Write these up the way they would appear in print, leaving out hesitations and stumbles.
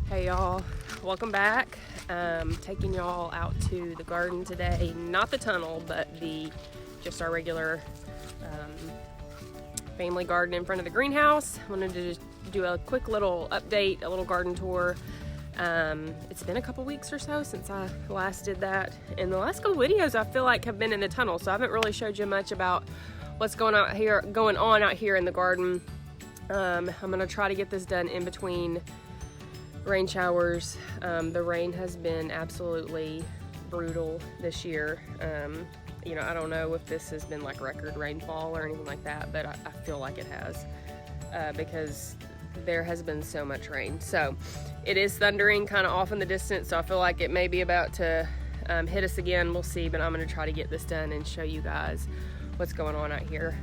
Hey y'all, welcome back. Taking y'all out to the garden today. Not the tunnel, but just our regular family garden in front of the greenhouse. I wanted to just do a quick little update, a little garden tour. It's been a couple weeks or so since I last did that. And the last couple videos I feel like have been in the tunnel, so I haven't really showed you much about what's going on out here in the garden. I'm gonna try to get this done in between rain showers. The rain has been absolutely brutal this year. I don't know if this has been like record rainfall or anything like that, but I feel like it has because there has been so much rain. So it is thundering kind of off in the distance, so I feel like it may be about to hit us again. We'll see, but I'm going to try to get this done and show you guys what's going on out here.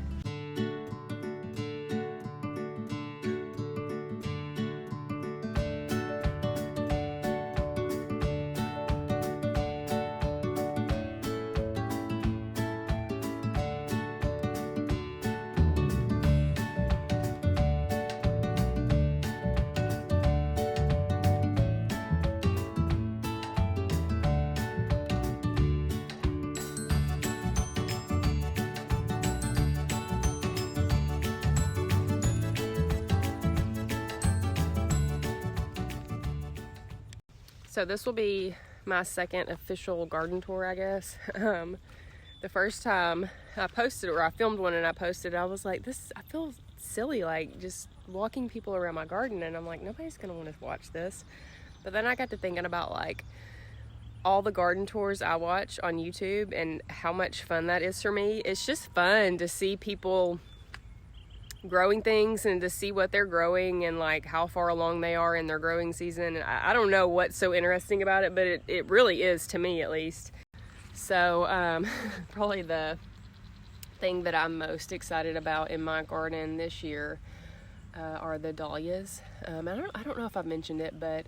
So this will be my second official garden tour, I guess. The first time I posted, or I filmed one and I posted, I was like, I feel silly, like just walking people around my garden, and I'm like, nobody's gonna want to watch this. But then I got to thinking about like all the garden tours I watch on YouTube and how much fun that is for me. It's just fun to see people growing things and to see what they're growing and like how far along they are in their growing season. I don't know what's so interesting about it, but it really is, to me at least. So probably the thing that I'm most excited about in my garden this year are the dahlias. I don't know if I've mentioned it, but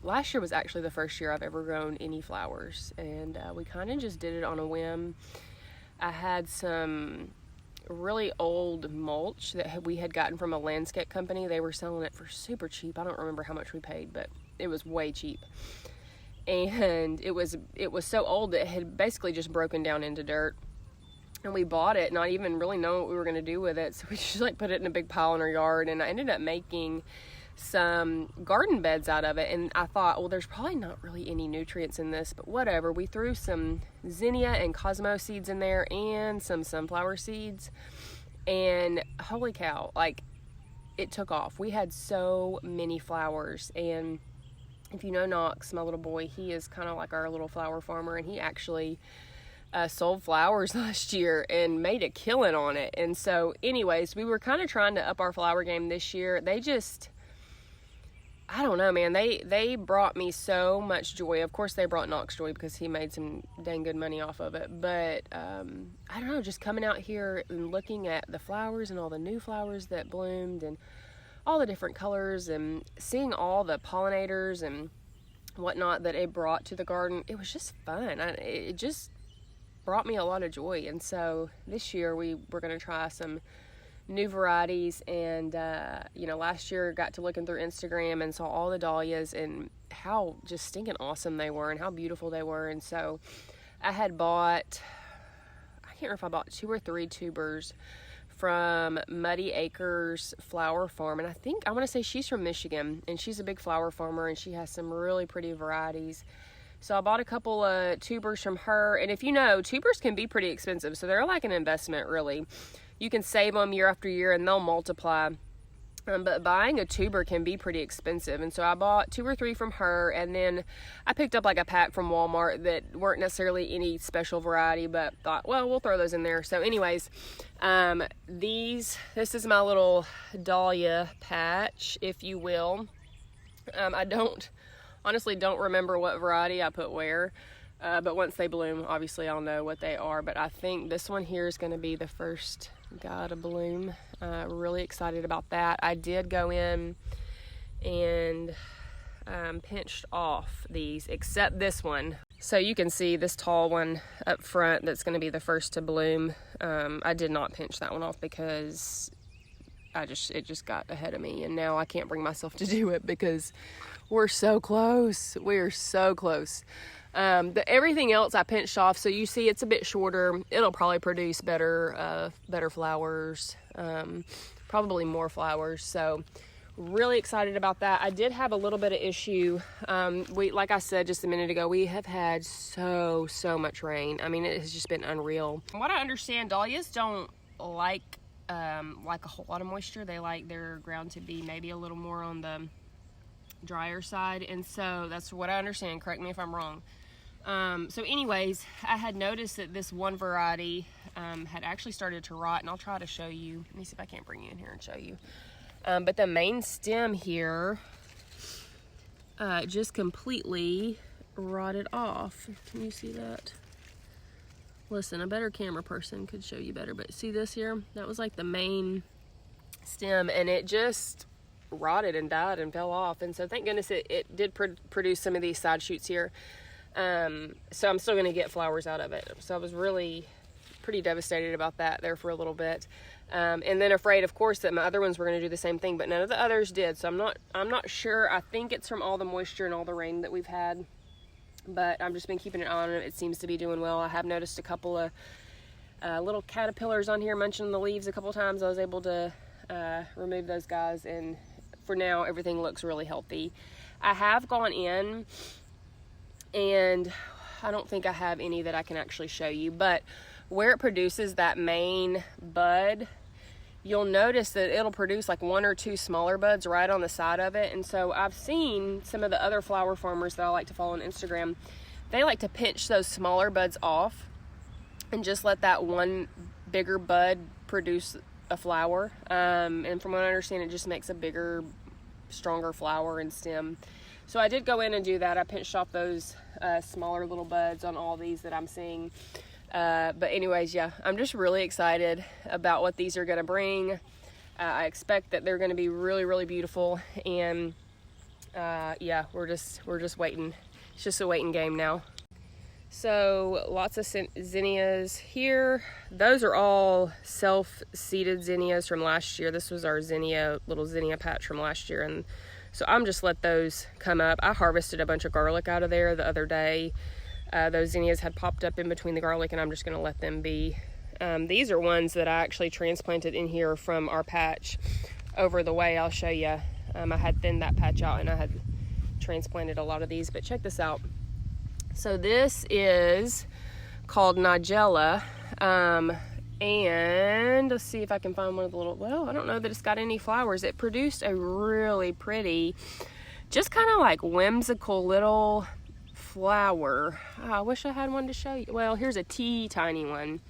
last year was actually the first year I've ever grown any flowers, and we kind of just did it on a whim. I had some really old mulch that we had gotten from a landscape company. They were selling it for super cheap. I don't remember how much we paid, but it was way cheap. And it was so old that it had basically just broken down into dirt. And we bought it not even really knowing what we were going to do with it. So we just like put it in a big pile in our yard, and I ended up making some garden beds out of it. And I thought, well, there's probably not really any nutrients in this, but whatever. We threw some zinnia and cosmo seeds in there and some sunflower seeds, and holy cow, like it took off. We had so many flowers. And if you know Knox, my little boy, he is kind of like our little flower farmer, and he actually sold flowers last year and made a killing on it. And so anyways, we were kind of trying to up our flower game this year. I don't know, man. They brought me so much joy. Of course, they brought Knox joy because he made some dang good money off of it. But I don't know, just coming out here and looking at the flowers and all the new flowers that bloomed and all the different colors and seeing all the pollinators and whatnot that it brought to the garden, it was just fun. It just brought me a lot of joy. And so this year we're going to try some new varieties, and last year got to looking through Instagram and saw all the dahlias and how just stinking awesome they were and how beautiful they were. And so I had bought, I can't remember if I bought 2 or 3 tubers from Muddy Acres Flower Farm, and I want to say she's from Michigan, and she's a big flower farmer, and she has some really pretty varieties. So I bought a couple of tubers from her, and if you know, tubers can be pretty expensive, so they're like an investment, really. You can save them year after year and they'll multiply, but buying a tuber can be pretty expensive. And so I bought 2 or 3 from her, and then I picked up like a pack from Walmart that weren't necessarily any special variety, but thought, well, we'll throw those in there. So anyways, this is my little Dahlia Patch, if you will. I honestly don't remember what variety I put where. But once they bloom, obviously I'll know what they are. But I think this one here is going to be the first guy to bloom. Really excited about that. I did go in and pinched off these, except this one. So you can see this tall one up front that's going to be the first to bloom. I did not pinch that one off because it just got ahead of me, and now I can't bring myself to do it because we're so close. We are so close. Everything else I pinched off, so you see it's a bit shorter. It'll probably produce better flowers, probably more flowers. So really excited about that. I did have a little bit of issue. Like I said just a minute ago, we have had so much rain. I mean, it has just been unreal. From what I understand, dahlias don't like a whole lot of moisture. They like their ground to be maybe a little more on the drier side, and so that's what I understand. Correct me if I'm wrong. So anyways, I had noticed that this one variety had actually started to rot, and I'll try to show you. Let me see if I can't bring you in here and show you. But the main stem here just completely rotted off. Can you see that? Listen, a better camera person could show you better, but see this here? That was like the main stem, and it just rotted and died and fell off. And so thank goodness it did produce some of these side shoots here. So I'm still going to get flowers out of it. So I was really pretty devastated about that there for a little bit. And then afraid, of course, that my other ones were going to do the same thing, but none of the others did. So I'm not sure. I think it's from all the moisture and all the rain that we've had, but I've just been keeping an eye on it. It seems to be doing well. I have noticed a couple of little caterpillars on here munching the leaves a couple times. I was able to remove those guys, and for now everything looks really healthy. I have gone in, and I don't think I have any that I can actually show you, but where it produces that main bud, you'll notice that it'll produce like 1 or 2 smaller buds right on the side of it. And so I've seen some of the other flower farmers that I like to follow on Instagram, they like to pinch those smaller buds off and just let that one bigger bud produce a flower. And from what I understand, it just makes a bigger, stronger flower and stem. So I did go in and do that. I pinched off those smaller little buds on all these that I'm seeing. But anyways, yeah, I'm just really excited about what these are going to bring. I expect that they're going to be really beautiful, and yeah, we're just waiting. It's just a waiting game now. So lots of zinnias here. Those are all self-seeded zinnias from last year. This was our little zinnia patch from last year, and so I'm just let those come up. I harvested a bunch of garlic out of there the other day. Those zinnias had popped up in between the garlic, and I'm just going to let them be. These are ones that I actually transplanted in here from our patch over the way. I'll show you. I had thinned that patch out, and I had transplanted a lot of these, but check this out. So this is called Nigella, and let's see if I can find one of the little, well, I don't know that it's got any flowers. It produced a really pretty, just kind of like whimsical little flower. Oh, I wish I had one to show you. Well, here's a tiny one.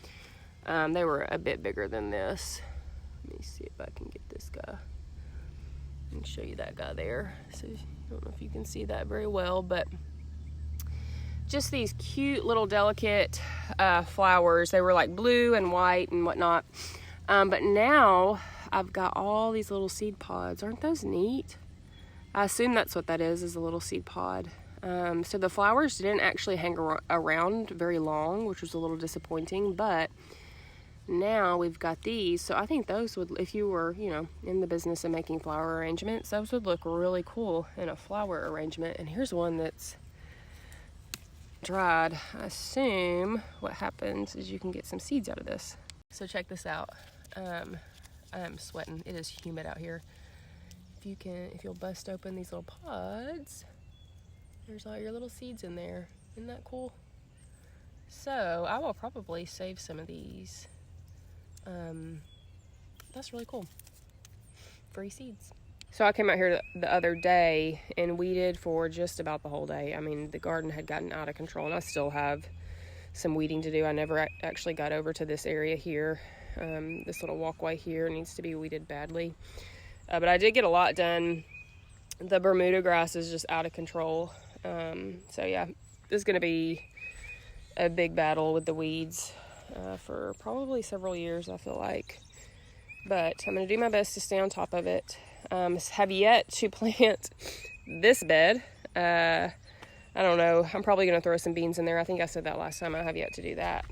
They were a bit bigger than this. Let me see if I can get this guy and show you that guy there. So I don't know if you can see that very well, but just these cute little delicate flowers. They were like blue and white and whatnot. But now I've got all these little seed pods. Aren't those neat? I assume that's what that is a little seed pod. So the flowers didn't actually hang around very long, which was a little disappointing, but now we've got these. So I think those would, if you were, in the business of making flower arrangements, those would look really cool in a flower arrangement. And here's one that's dried. I assume what happens is you can get some seeds out of this. So check this out. I'm sweating. It is humid out here. If you'll bust open these little pods, there's all your little seeds in there. Isn't that cool? So I will probably save some of these. That's really cool. Free seeds. So I came out here the other day and weeded for just about the whole day. I mean, the garden had gotten out of control, and I still have some weeding to do. I never actually got over to this area here. This little walkway here needs to be weeded badly. But I did get a lot done. The Bermuda grass is just out of control. So yeah, this is going to be a big battle with the weeds for probably several years, I feel like. But I'm going to do my best to stay on top of it. Have yet to plant this bed. I don't know. I'm probably going to throw some beans in there. I think I said that last time. I have yet to do that.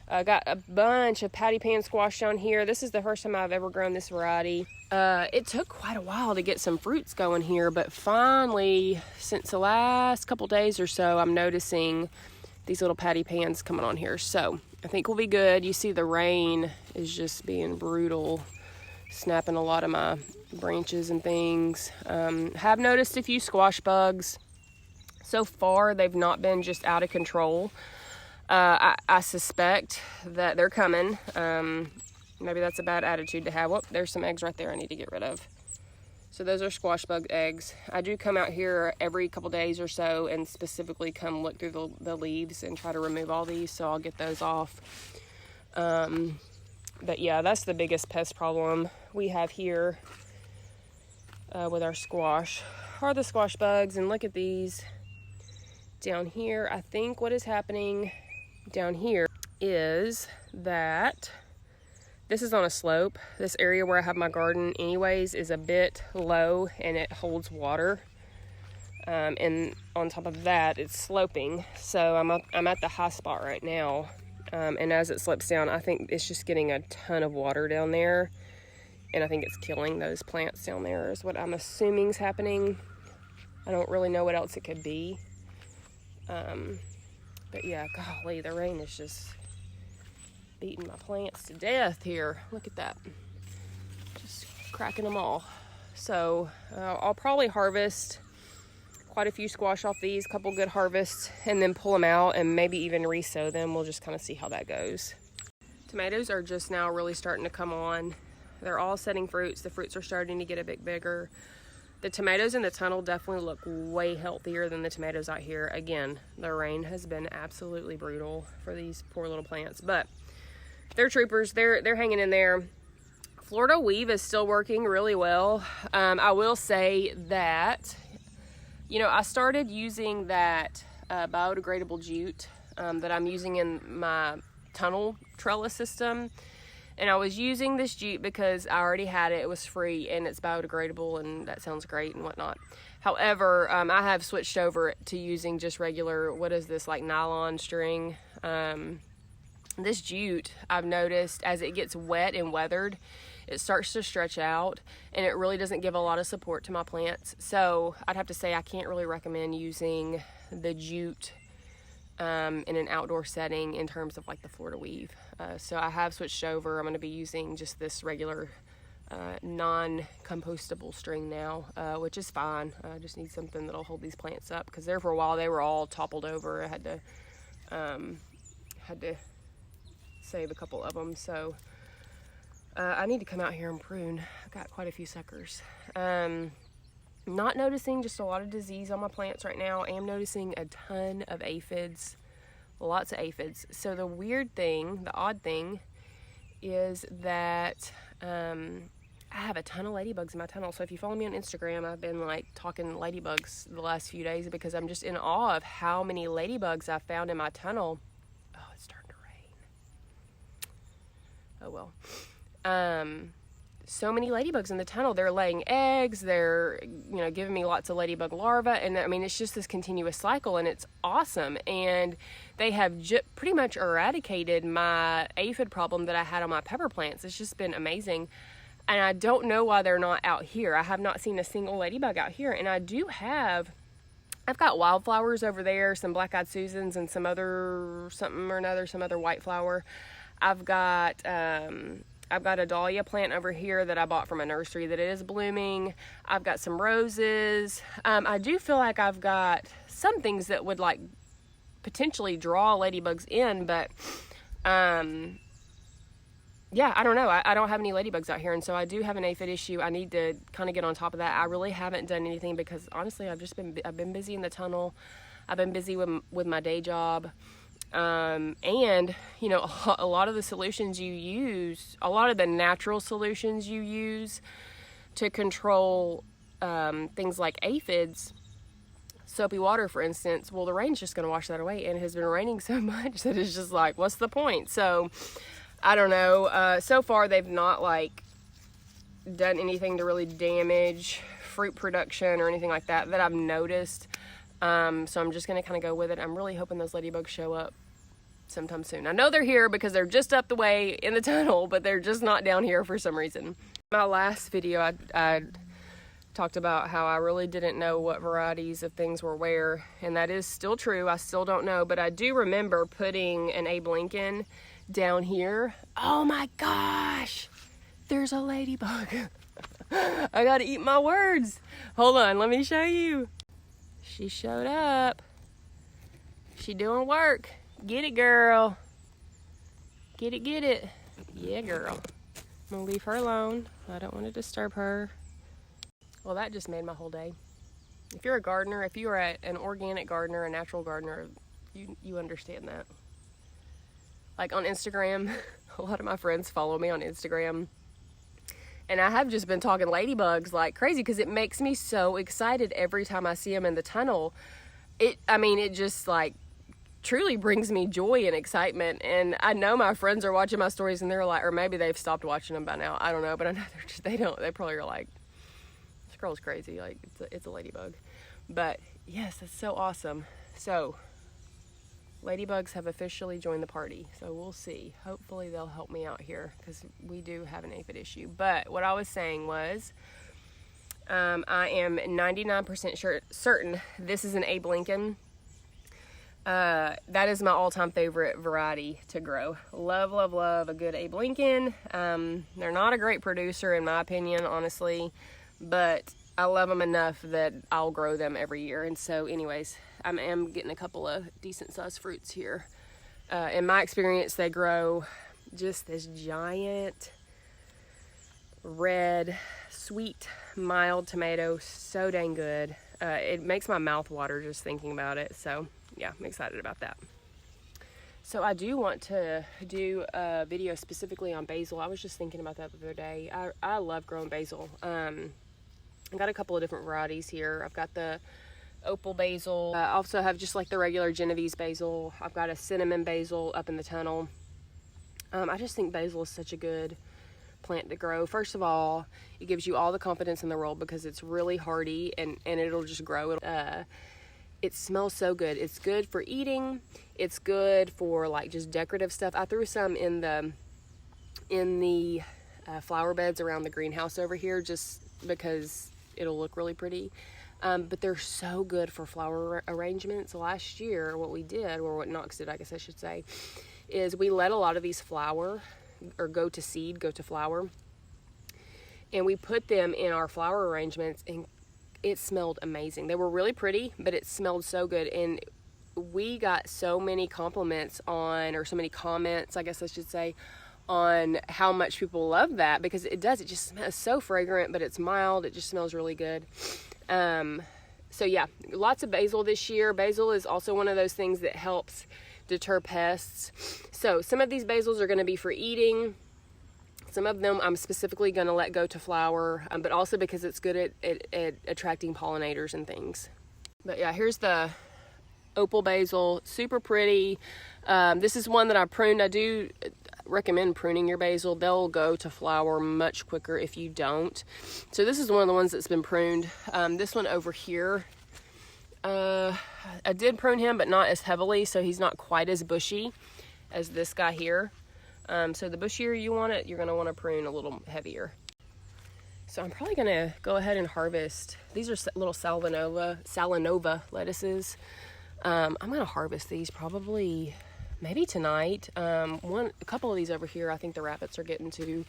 I got a bunch of patty pan squash down here. This is the first time I've ever grown this variety. It took quite a while to get some fruits going here, but finally, since the last couple days or so, I'm noticing these little patty pans coming on here. So I think we'll be good. You see the rain is just being brutal, snapping a lot of my branches and things. Have noticed a few squash bugs. So far, they've not been just out of control. I suspect that they're coming. Maybe that's a bad attitude to have. Whoop, there's some eggs right there I need to get rid of. So those are squash bug eggs. I do come out here every couple days or so and specifically come look through the leaves and try to remove all these, so I'll get those off. But yeah, that's the biggest pest problem we have here with our squash, are the squash bugs. And look at these down here. I think what is happening down here is that this is on a slope. This area where I have my garden anyways is a bit low and it holds water. And on top of that, it's sloping. So I'm at the high spot right now. And as it slopes down, I think it's just getting a ton of water down there. And I think it's killing those plants down there is what I'm assuming is happening. I don't really know what else it could be. But yeah, golly, the rain is just beating my plants to death here. Look at that. Just cracking them all. So I'll probably harvest quite a few squash off these, couple good harvests, and then pull them out and maybe even resow them. We'll just kind of see how that goes. Tomatoes are just now really starting to come on. They're all setting fruits. The fruits are starting to get a bit bigger. The tomatoes in the tunnel definitely look way healthier than the tomatoes out here. Again, the rain has been absolutely brutal for these poor little plants, but they're troopers. They're hanging in there. Florida weave is still working really well. I will say that, you know, I started using that biodegradable jute that I'm using in my tunnel trellis system. And I was using this jute because I already had it. It was free and it's biodegradable and that sounds great and whatnot. However, I have switched over to using just regular, what is this, like nylon string. This jute, I've noticed as it gets wet and weathered, it starts to stretch out and it really doesn't give a lot of support to my plants. So I'd have to say I can't really recommend using the jute in an outdoor setting in terms of like the Florida weave. So I have switched over. I'm going to be using just this regular non-compostable string now, which is fine. I just need something that'll hold these plants up because there for a while they were all toppled over. I had to save a couple of them. So I need to come out here and prune. I've got quite a few suckers. Not noticing just a lot of disease on my plants right now. I am noticing a ton of aphids, lots of aphids. So the weird thing, the odd thing is that I have a ton of ladybugs in my tunnel. So if you follow me on Instagram, I've been like talking ladybugs the last few days because I'm just in awe of how many ladybugs I've found in my tunnel. Oh, it's starting to rain. Oh well. So many ladybugs in the tunnel. They're laying eggs. They're, you know, giving me lots of ladybug larvae. And I mean, it's just this continuous cycle and it's awesome. And they have pretty much eradicated my aphid problem that I had on my pepper plants. It's just been amazing. And I don't know why they're not out here. I have not seen a single ladybug out here. And I've got wildflowers over there, some black-eyed Susans and some other white flower. I've got a dahlia plant over here that I bought from a nursery that is blooming. I've got some roses. I do feel like I've got some things that would like potentially draw ladybugs in, but yeah, I don't know. I don't have any ladybugs out here, and so I do have an aphid issue. I need to kind of get on top of that. I really haven't done anything because honestly, I've been busy in the tunnel. I've been busy with my day job. And you know, a lot of the solutions you use, a lot of the natural solutions you use to control things like aphids, soapy water for instance, well, the rain's just going to wash that away, and it has been raining so much that it's just like, what's the point? So I don't know. So far they've not like done anything to really damage fruit production or anything like that I've noticed. So I'm just going to kind of go with it. I'm really hoping those ladybugs show up sometime soon. I know they're here because they're just up the way in the tunnel, but they're just not down here for some reason. My last video, I talked about how I really didn't know what varieties of things were where, and that is still true. I still don't know, but I do remember putting an Abe Lincoln down here. Oh my gosh, there's a ladybug. I gotta eat my words. Hold on, let me show you. She showed up. She doing work. Get it, girl. Get it, get it. Yeah, girl. I'm gonna leave her alone. I don't want to disturb her. Well, that just made my whole day. If you're a gardener, if you are an organic gardener, a natural gardener, you understand that. Like on Instagram, a lot of my friends follow me on Instagram. And I have just been talking ladybugs like crazy because it makes me so excited every time I see them in the tunnel. It just like truly brings me joy and excitement. And I know my friends are watching my stories and they're like, or maybe they've stopped watching them by now. I don't know, but I know they probably are like, this girl's crazy. Like it's a ladybug. But yes, that's so awesome. So ladybugs have officially joined the party. So we'll see. Hopefully they'll help me out here because we do have an aphid issue. But what I was saying was, I am 99% certain this is an Abe Lincoln. That is my all-time favorite variety to grow. Love, love, love a good Abe Lincoln. They're not a great producer in my opinion, honestly, but I love them enough that I'll grow them every year. And so anyways, I am getting a couple of decent sized fruits here. In my experience, they grow just this giant red, sweet, mild tomato. So dang good. It makes my mouth water just thinking about it. So yeah, I'm excited about that. So I do want to do a video specifically on basil. I was just thinking about that the other day. I love growing basil. I got a couple of different varieties here. I've got the opal basil. I also have just like the regular Genovese basil. I've got a cinnamon basil up in the tunnel. I just think basil is such a good plant to grow. First of all, it gives you all the confidence in the world because it's really hardy and it'll just grow. It smells so good. It's good for eating. It's good for like just decorative stuff. I threw some in the flower beds around the greenhouse over here just because it'll look really pretty. But they're so good for flower arrangements. Last year, what we did, or what Knox did, I guess I should say, is we let a lot of these flower or go to seed, go to flower, and we put them in our flower arrangements, and it smelled amazing. They were really pretty, but it smelled so good. And we got so many compliments on, or so many comments, I guess I should say, on how much people love that, because it just smells so fragrant, but it's mild. It just smells really good. So yeah, lots of basil this year. Basil is also one of those things that helps deter pests. So some of these basils are going to be for eating. Some of them I'm specifically going to let go to flower, but also because it's good at attracting pollinators and things. But yeah, here's the opal basil, super pretty. This is one that I pruned. I do recommend pruning your basil. They'll go to flower much quicker if you don't. So this is one of the ones that's been pruned. This one over here, I did prune him, but not as heavily, so he's not quite as bushy as this guy here. So the bushier you want it, you're going to want to prune a little heavier. So I'm probably going to go ahead and harvest. These are little Salanova lettuces. I'm going to harvest these probably maybe tonight. A couple of these over here, I think the rabbits are getting to.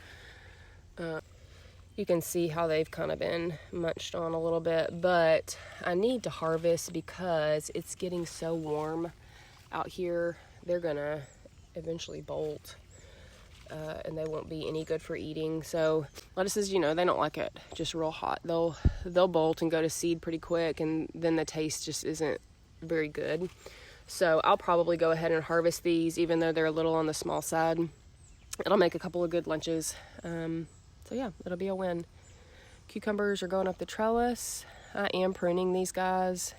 You can see how they've kind of been munched on a little bit, but I need to harvest because it's getting so warm out here. They're going to eventually bolt. And they won't be any good for eating. So lettuces, they don't like it just real hot. They'll bolt and go to seed pretty quick, and then the taste just isn't very good. So I'll probably go ahead and harvest these, even though they're a little on the small side. It'll make a couple of good lunches. So yeah, it'll be a win. Cucumbers are going up the trellis. I am pruning these guys,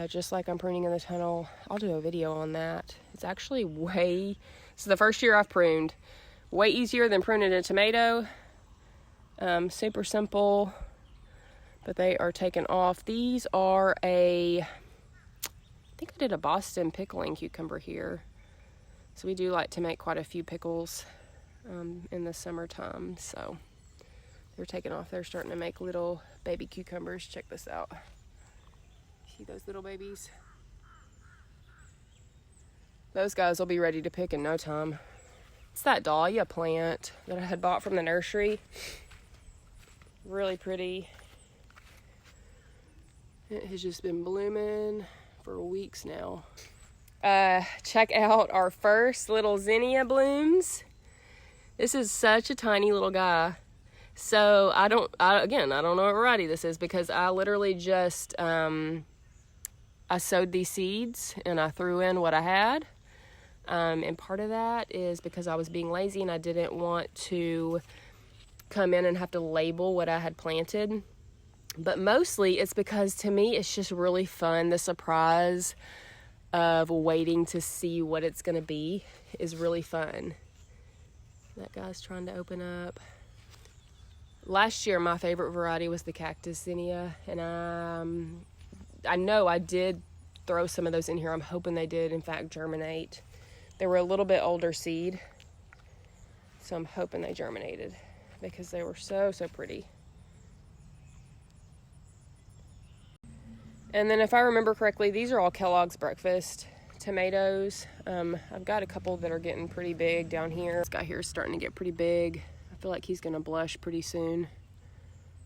just like I'm pruning in the tunnel. I'll do a video on that. It's actually so the first year I've pruned, way easier than pruning a tomato. Super simple, but they are taken off. These are I think I did a Boston pickling cucumber here. So we do like to make quite a few pickles in the summertime. So they're taking off. They're starting to make little baby cucumbers. Check this out. See those little babies? Those guys will be ready to pick in no time. It's that dahlia plant that I had bought from the nursery. Really pretty. It has just been blooming for weeks now. Check out our first little zinnia blooms. This is such a tiny little guy. So I don't know what variety this is because I literally just, I sowed these seeds and I threw in what I had. And part of that is because I was being lazy and I didn't want to come in and have to label what I had planted. But mostly it's because to me it's just really fun. The surprise of waiting to see what it's going to be is really fun. That guy's trying to open up. Last year my favorite variety was the cactus zinnia, and I know I did throw some of those in here. I'm hoping they did in fact germinate. They were a little bit older seed, so I'm hoping they germinated because they were so pretty. And then if I remember correctly, these are all Kellogg's breakfast tomatoes. I've got a couple that are getting pretty big down here. This guy here is starting to get pretty big. I feel like he's gonna blush pretty soon.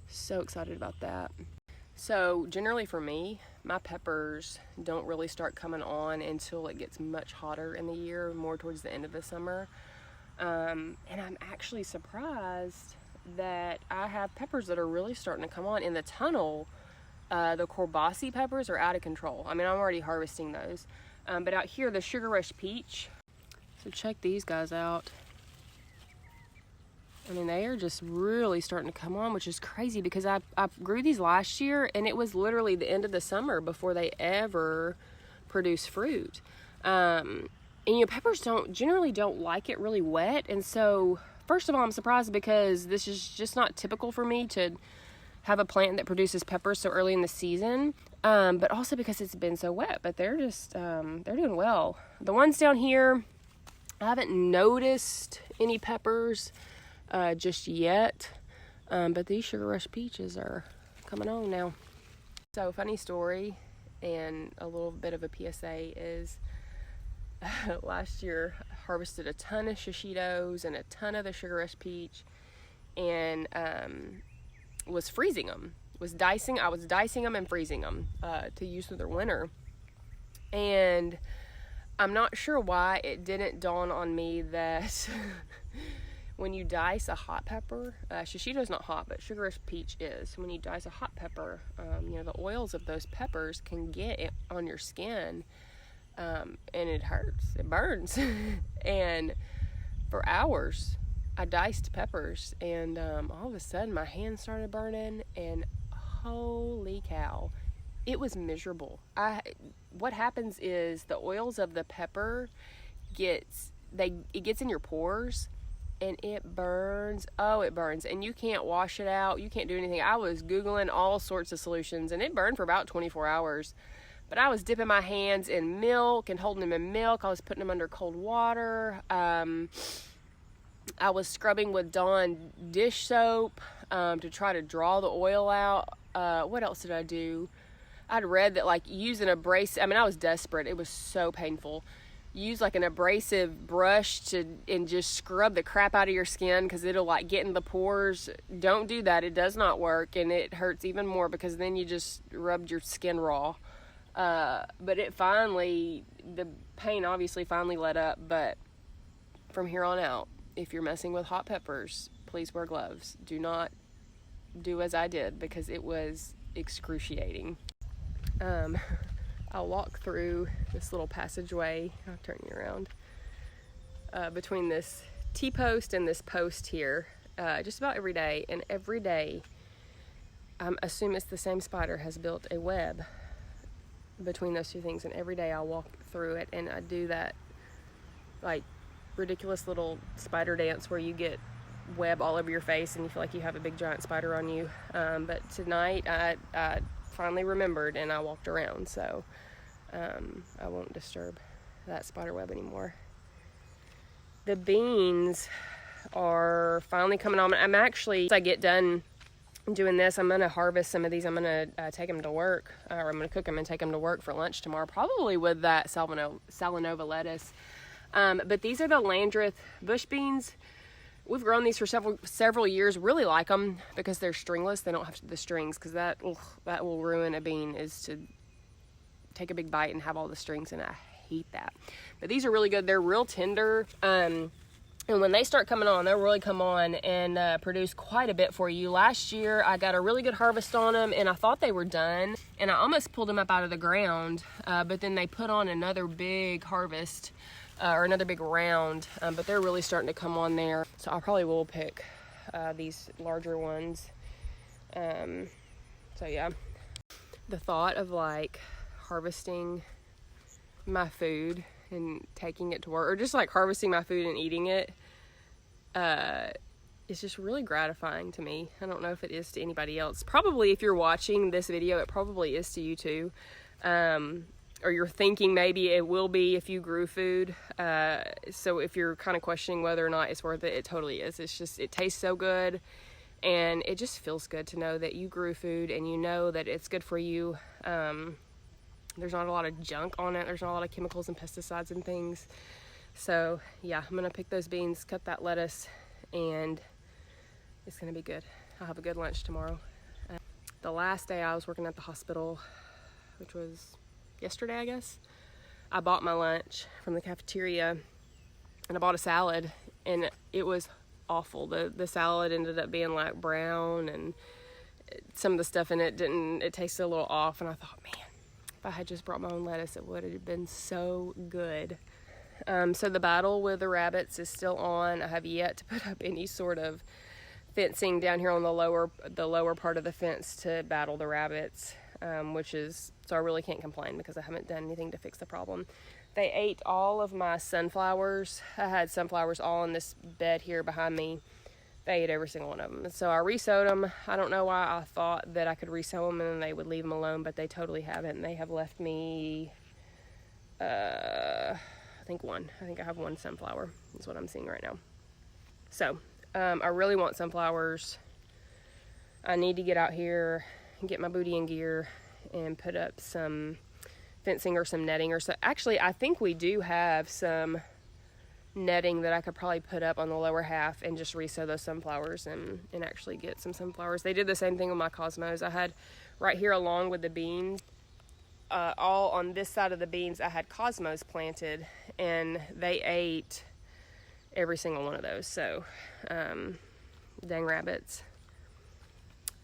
So excited about that. So generally for me, my peppers don't really start coming on until it gets much hotter in the year, more towards the end of the summer. And I'm actually surprised that I have peppers that are really starting to come on in the tunnel. The Corbassi peppers are out of control. I mean, I'm already harvesting those. But out here, the Sugar Rush Peach. So check these guys out. I mean, they are just really starting to come on, which is crazy because I grew these last year and it was literally the end of the summer before they ever produce fruit. And peppers generally don't like it really wet. And so, first of all, I'm surprised because this is just not typical for me to have a plant that produces peppers so early in the season. But also because it's been so wet, but they're just, they're doing well. The ones down here, I haven't noticed any peppers just yet, but these Sugar Rush Peaches are coming on now. So funny story and a little bit of a PSA is last year I harvested a ton of shishitos and a ton of the Sugar Rush Peach, and was freezing them. I was dicing them and freezing them to use through their winter. And I'm not sure why it didn't dawn on me that when you dice a hot pepper, shishito's not hot, but Sugar Rush Peach is. When you dice a hot pepper, the oils of those peppers can get on your skin, and it hurts, it burns. And for hours, I diced peppers, and all of a sudden my hands started burning, and holy cow, it was miserable. What happens is the oils of the pepper it gets in your pores, and it burns. Oh, it burns, and you can't wash it out. You can't do anything. I was Googling all sorts of solutions, and it burned for about 24 hours. But I was dipping my hands in milk and holding them in milk. I was putting them under cold water. I was scrubbing with Dawn dish soap to try to draw the oil out. What else did I do? I'd read that like using abrasive, I was desperate. It was so painful. Use like an abrasive brush and just scrub the crap out of your skin because it'll like get in the pores. Don't do that. It does not work, and it hurts even more because then you just rubbed your skin raw. But the pain obviously finally let up. But from here on out, if you're messing with hot peppers, please wear gloves. Do not do as I did because it was excruciating. I'll walk through this little passageway. I'll turn you around. Between this T-post and this post here, just about every day. And every day, I assume it's the same spider has built a web between those two things. And every day I'll walk through it, and I do that like ridiculous little spider dance where you get web all over your face and you feel like you have a big giant spider on you. But tonight I finally remembered and I walked around, so I won't disturb that spider web anymore. the beans are finally coming on. I'm actually, as I get done doing this, I'm going to harvest some of these. I'm going to take them to work, or I'm going to cook them and take them to work for lunch tomorrow, probably with that Salanova lettuce. But these are the Landreth bush beans. We've grown these for several years. Really like them because they're stringless. They don't have the strings, because that will ruin a bean, is to take a big bite and have all the strings, and I hate that. But these are really good. They're real tender. And when they start coming on, they'll really come on and produce quite a bit for you. Last year, I got a really good harvest on them, and I thought they were done. And I almost pulled them up out of the ground, but then they put on another big harvest, or another big round. But they're really starting to come on there. So I probably will pick these larger ones. So yeah. The thought of like harvesting my food and taking it to work, or just like harvesting my food and eating it, it's just really gratifying to me. I don't know if it is to anybody else. Probably if you're watching this video, it probably is to you too. Or you're thinking maybe it will be if you grew food. So if you're kind of questioning whether or not it's worth it, it totally is. It's just, it tastes so good, and it just feels good to know that you grew food and you know that it's good for you. There's not a lot of junk on it. There's not a lot of chemicals and pesticides and things. So yeah, I'm gonna pick those beans, cut that lettuce, and it's gonna be good. I'll have a good lunch tomorrow. The last day I was working at the hospital, which was yesterday, I guess, I bought my lunch from the cafeteria, and I bought a salad, and it was awful. The salad ended up being like brown, and some of the stuff in it it tasted a little off, and I thought, man, if I had just brought my own lettuce, it would have been so good. So the battle with the rabbits is still on. I have yet to put up any sort of fencing down here on the lower part of the fence to battle the rabbits, so I really can't complain because I haven't done anything to fix the problem. They ate all of my sunflowers. I had sunflowers all in this bed here behind me. They ate every single one of them. So I resowed them. I don't know why I thought that I could resow them and then they would leave them alone, but they totally haven't. And they have left me, I think I have one sunflower is what I'm seeing right now. So I really want sunflowers. I need to get out here and get my booty in gear and put up some fencing or some netting, or so. Actually, I think we do have some netting that I could probably put up on the lower half and just resow those sunflowers and actually get some sunflowers. They did the same thing with my cosmos. I had right here along with the beans, all on this side of the beans, I had cosmos planted, and they ate every single one of those. So dang rabbits.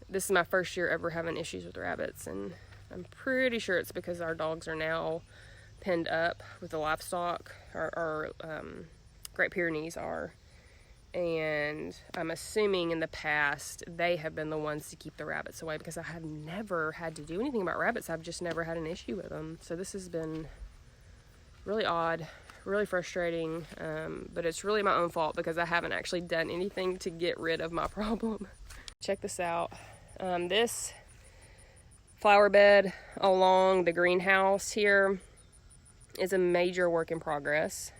This is my first year ever having issues with rabbits, and I'm pretty sure it's because our dogs are now penned up with the livestock. Our Great Pyrenees are, and I'm assuming in the past they have been the ones to keep the rabbits away, because I have never had to do anything about rabbits. I've just never had an issue with them. So this has been really odd, really frustrating, but it's really my own fault because I haven't actually done anything to get rid of my problem. Check this out. This flower bed along the greenhouse here is a major work in progress.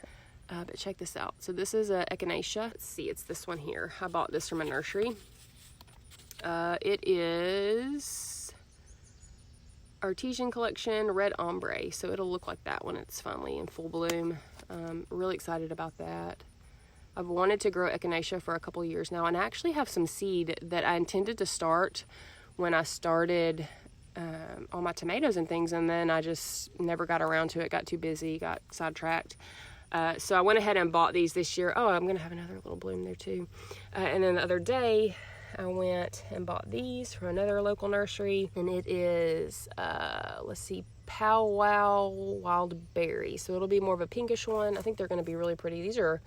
But check this out. So this is a Echinacea. Let's see, it's this one here. I bought this from a nursery. It is Artesian Collection Red Ombre. So it'll look like that when it's finally in full bloom. Really excited about that. I've wanted to grow Echinacea for a couple years now, and I actually have some seed that I intended to start when I started all my tomatoes and things, and then I just never got around to it, got too busy, got sidetracked. So I went ahead and bought these this year. Oh, I'm going to have another little bloom there too. And then the other day, I went and bought these from another local nursery, and it is, let's see, Pow Wow Wild Berry. So it'll be more of a pinkish one. I think they're going to be really pretty. These are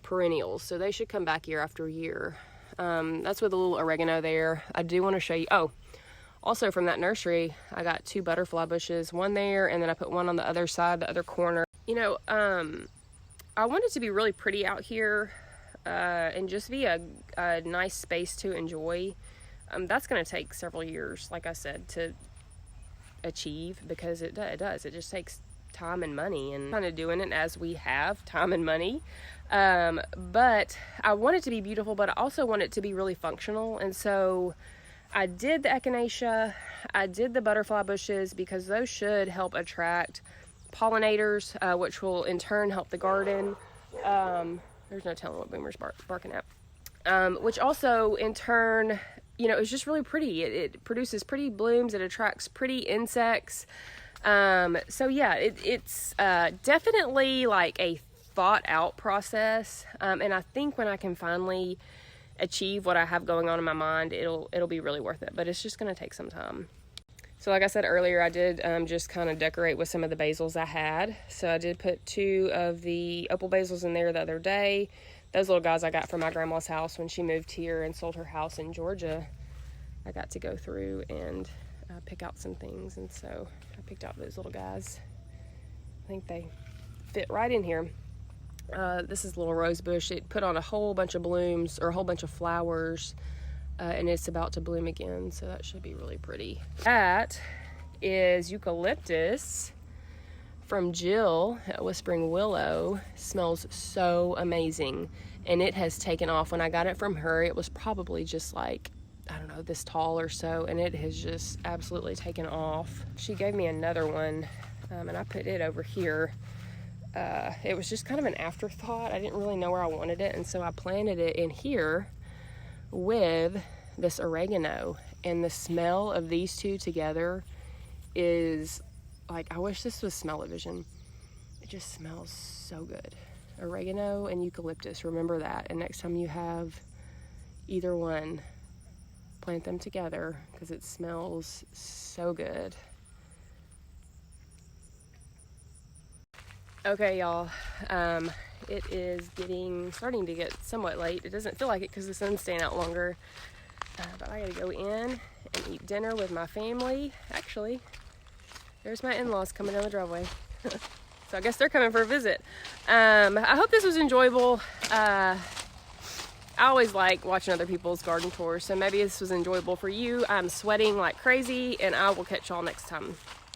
perennials, so they should come back year after year. That's with a little oregano there. I do want to show you, also from that nursery, I got 2 butterfly bushes, one there, and then I put one on the other side, the other corner. You know, I want it to be really pretty out here, and just be a nice space to enjoy. That's going to take several years, like I said, to achieve, because it does. It just takes time and money, and kind of doing it as we have time and money. But I want it to be beautiful, but I also want it to be really functional. And so I did the echinacea, I did the butterfly bushes, because those should help attract pollinators, which will in turn help the garden. There's no telling what Boomer's barking at. Which also in turn, you know, is just really pretty. It produces pretty blooms, it attracts pretty insects. So yeah, it's definitely like a thought out process. And I think when I can finally achieve what I have going on in my mind, it'll be really worth it, but it's just going to take some time. So like I said earlier, I did just kind of decorate with some of the basils I had. So I did put 2 of the opal basils in there the other day. Those little guys I got from my grandma's house when she moved here and sold her house in Georgia. I got to go through and pick out some things, and so I picked out those little guys. I think they fit right in here. This is a little rose bush. It put on a whole bunch of blooms, or a whole bunch of flowers, and it's about to bloom again, so that should be really pretty. That is eucalyptus from Jill at Whispering Willow. Smells so amazing, and it has taken off. When I got it from her, it was probably just like, I don't know, this tall or so, and it has just absolutely taken off. She gave me another one, and I put it over here. It was just kind of an afterthought. I didn't really know where I wanted it, and so I planted it in here with this oregano, and the smell of these two together is like, I wish this was smell-o-vision. It just smells so good. Oregano and eucalyptus, remember that. And next time you have either one, plant them together, because it smells so good. Okay, y'all, it is starting to get somewhat late. It doesn't feel like it because the sun's staying out longer, but I gotta go in and eat dinner with my family. Actually, there's my in-laws coming down the driveway. So I guess they're coming for a visit. I hope this was enjoyable. I always like watching other people's garden tours, so maybe this was enjoyable for you. I'm sweating like crazy, and I will catch y'all next time.